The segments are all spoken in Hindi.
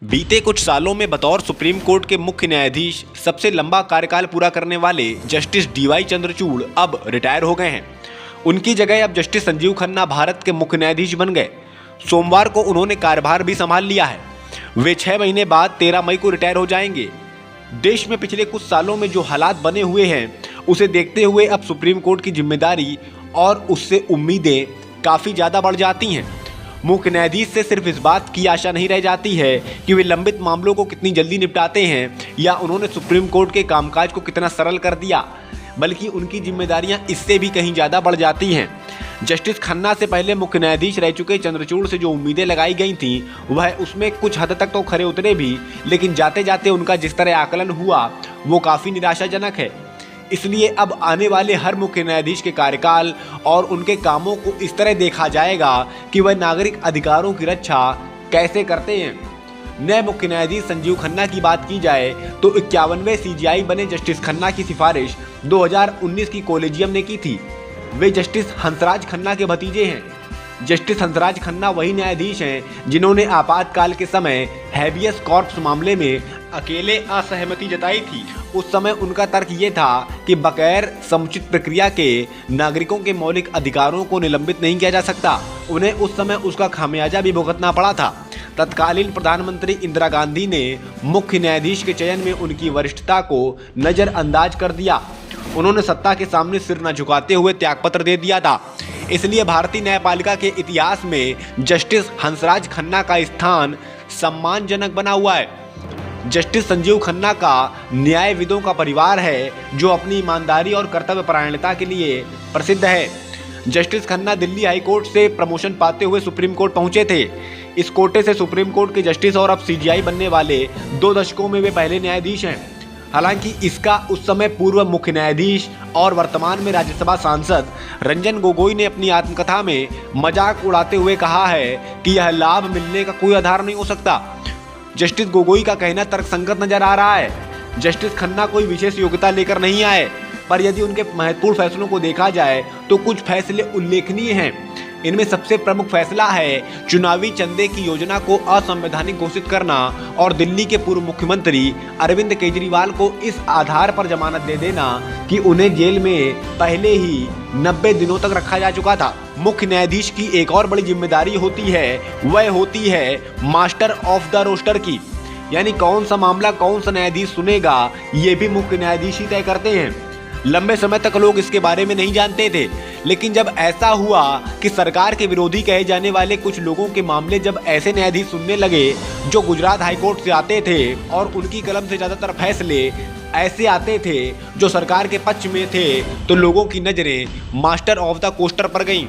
बीते कुछ सालों में बतौर सुप्रीम कोर्ट के मुख्य न्यायाधीश सबसे लंबा कार्यकाल पूरा करने वाले जस्टिस डीवाई चंद्रचूड़ अब रिटायर हो गए हैं। उनकी जगह अब जस्टिस संजीव खन्ना भारत के मुख्य न्यायाधीश बन गए। सोमवार को उन्होंने कार्यभार भी संभाल लिया है। वे 6 महीने बाद 13 मई को रिटायर हो जाएंगे। देश में पिछले कुछ सालों में जो हालात बने हुए हैं उसे देखते हुए अब सुप्रीम कोर्ट की जिम्मेदारी और उससे उम्मीदें काफ़ी ज़्यादा बढ़ जाती हैं। मुख्य न्यायाधीश से सिर्फ इस बात की आशा नहीं रह जाती है कि वे लंबित मामलों को कितनी जल्दी निपटाते हैं या उन्होंने सुप्रीम कोर्ट के कामकाज को कितना सरल कर दिया, बल्कि उनकी जिम्मेदारियां इससे भी कहीं ज़्यादा बढ़ जाती हैं। जस्टिस खन्ना से पहले मुख्य न्यायाधीश रह चुके चंद्रचूड़ से जो उम्मीदें लगाई गई थीं वह उसमें कुछ हद तक तो खरे उतरे भी, लेकिन जाते जाते उनका जिस तरह आकलन हुआ वो काफ़ी निराशाजनक है। इसलिए अब आने वाले हर मुख्य न्यायाधीश के कार्यकाल और उनके कामों को इस तरह देखा जाएगा कि वह नागरिक अधिकारों की रक्षा कैसे करते हैं। नए मुख्य न्यायाधीश संजीव खन्ना की बात की जाए तो 51वें सीजेआई बने जस्टिस खन्ना की सिफारिश 2019 की कॉलेजियम ने की थी। वे जस्टिस हंसराज खन्ना के भतीजे हैं। जस्टिस हंसराज खन्ना वही न्यायाधीश हैं जिन्होंने आपातकाल के समय हैबियस कॉर्पस मामले में अकेले असहमति जताई थी। उस समय उनका तर्क ये था कि बगैर समुचित प्रक्रिया के नागरिकों के मौलिक अधिकारों को निलंबित नहीं किया जा सकता। उन्हें उस समय उसका खामियाजा भी भुगतना पड़ा था। तत्कालीन प्रधानमंत्री इंदिरा गांधी ने मुख्य न्यायाधीश के चयन में उनकी वरिष्ठता को नज़रअंदाज कर दिया। उन्होंने सत्ता के सामने सिर न झुकाते हुए त्यागपत्र दे दिया था। इसलिए भारतीय न्यायपालिका के इतिहास में जस्टिस हंसराज खन्ना का स्थान सम्मानजनक बना हुआ है। जस्टिस संजीव खन्ना का न्यायविदों का परिवार है जो अपनी ईमानदारी और कर्तव्यपरायणता के लिए प्रसिद्ध है। Justice Khanna Delhi high court से प्रमोशन पाते हुए सुप्रीम कोर्ट पहुंचे थे। इस कोटे से सुप्रीम कोर्ट के जस्टिस और अब सीजेआई बनने वाले 2 दशकों में वे पहले न्यायाधीश हैं। हालांकि इसका उस समय पूर्व मुख्य न्यायाधीश और वर्तमान में राज्यसभा सांसद रंजन गोगोई ने अपनी आत्मकथा में मजाक उड़ाते हुए कहा है कि यह लाभ मिलने का कोई आधार नहीं हो सकता। जस्टिस गोगोई का कहना तर्कसंगत नजर आ रहा है। जस्टिस खन्ना कोई विशेष योग्यता लेकर नहीं आए, पर यदि उनके महत्वपूर्ण फैसलों को देखा जाए तो कुछ फैसले उल्लेखनीय हैं। इनमें सबसे प्रमुख फैसला है चुनावी चंदे की योजना को असंवैधानिक घोषित करना और दिल्ली के पूर्व मुख्यमंत्री अरविंद केजरीवाल को इस आधार पर जमानत दे देना कि उन्हें जेल में पहले ही 90 दिनों तक रखा जा चुका था। मुख्य न्यायाधीश की एक और बड़ी जिम्मेदारी होती है, वह होती है मास्टर ऑफ द रोस्टर की, यानी कौन सा मामला कौन सा न्यायाधीश सुनेगा ये भी मुख्य न्यायाधीश ही तय करते हैं। लंबे समय तक लोग इसके बारे में नहीं जानते थे, लेकिन जब ऐसा हुआ कि सरकार के विरोधी कहे जाने वाले कुछ लोगों के मामले जब ऐसे न्यायाधीश सुनने लगे जो गुजरात हाईकोर्ट से आते थे और उनकी कलम से ज़्यादातर फैसले ऐसे आते थे जो सरकार के पक्ष में थे, तो लोगों की नज़रें मास्टर ऑफ द कोस्टर पर गईं।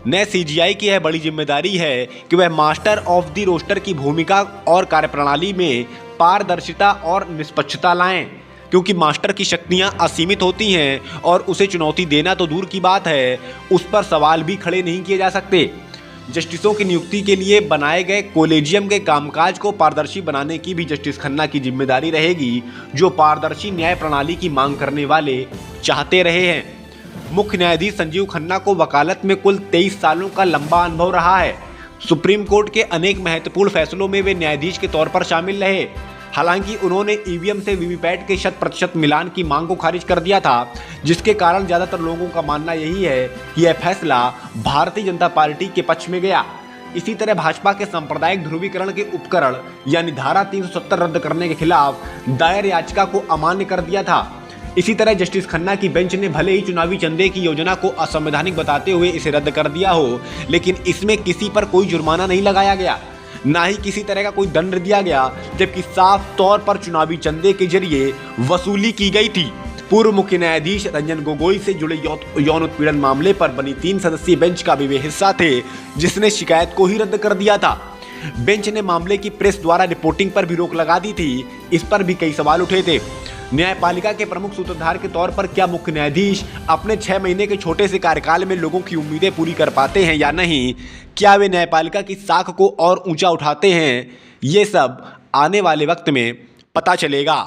नए सीजेआई की यह बड़ी जिम्मेदारी है कि वह मास्टर ऑफ द रोस्टर की भूमिका और कार्यप्रणाली में पारदर्शिता और निष्पक्षता लाएं, क्योंकि मास्टर की शक्तियां असीमित होती हैं और उसे चुनौती देना तो दूर की बात है, उस पर सवाल भी खड़े नहीं किए जा सकते। जस्टिसों की नियुक्ति के लिए बनाए गए कॉलेजियम के कामकाज को पारदर्शी बनाने की भी जस्टिस खन्ना की जिम्मेदारी रहेगी, जो पारदर्शी न्याय प्रणाली की मांग करने वाले चाहते रहे हैं। मुख्य न्यायाधीश संजीव खन्ना को वकालत में कुल 23 सालों का लंबा अनुभव रहा है। सुप्रीम कोर्ट के अनेक महत्वपूर्ण फैसलों में वे न्यायाधीश के तौर पर शामिल रहे। हालांकि उन्होंने ईवीएम से वीवीपैट के 100% मिलान की मांग को खारिज कर दिया था, जिसके कारण ज़्यादातर लोगों का मानना यही है कि यह फैसला भारतीय जनता पार्टी के पक्ष में गया। इसी तरह भाजपा के सांप्रदायिक ध्रुवीकरण के उपकरण यानी धारा 370 रद्द करने के खिलाफ दायर याचिका को अमान्य कर दिया था। इसी तरह जस्टिस खन्ना की बेंच ने भले ही चुनावी चंदे की योजना को असंवैधानिक बताते हुए इसे रद्द कर दिया हो, लेकिन इसमें किसी पर कोई जुर्माना नहीं लगाया गया, ना ही किसी तरह का कोई दंड दिया गया, जबकि साफ तौर पर चुनावी चंदे के जरिए वसूली की गई थी। पूर्व मुख्य न्यायाधीश रंजन गोगोई से जुड़े यौन उत्पीड़न मामले पर बनी 3 सदस्यीय बेंच का भी वे हिस्सा थे, जिसने शिकायत को ही रद्द कर दिया था। बेंच ने मामले की प्रेस द्वारा रिपोर्टिंग पर भी रोक लगा दी थी। इस पर भी कई सवाल उठे थे। न्यायपालिका के प्रमुख सूत्रधार के तौर पर क्या मुख्य न्यायाधीश अपने 6 महीने के छोटे से कार्यकाल में लोगों की उम्मीदें पूरी कर पाते हैं या नहीं? क्या वे न्यायपालिका की साख को और ऊंचा उठाते हैं? ये सब आने वाले वक्त में पता चलेगा।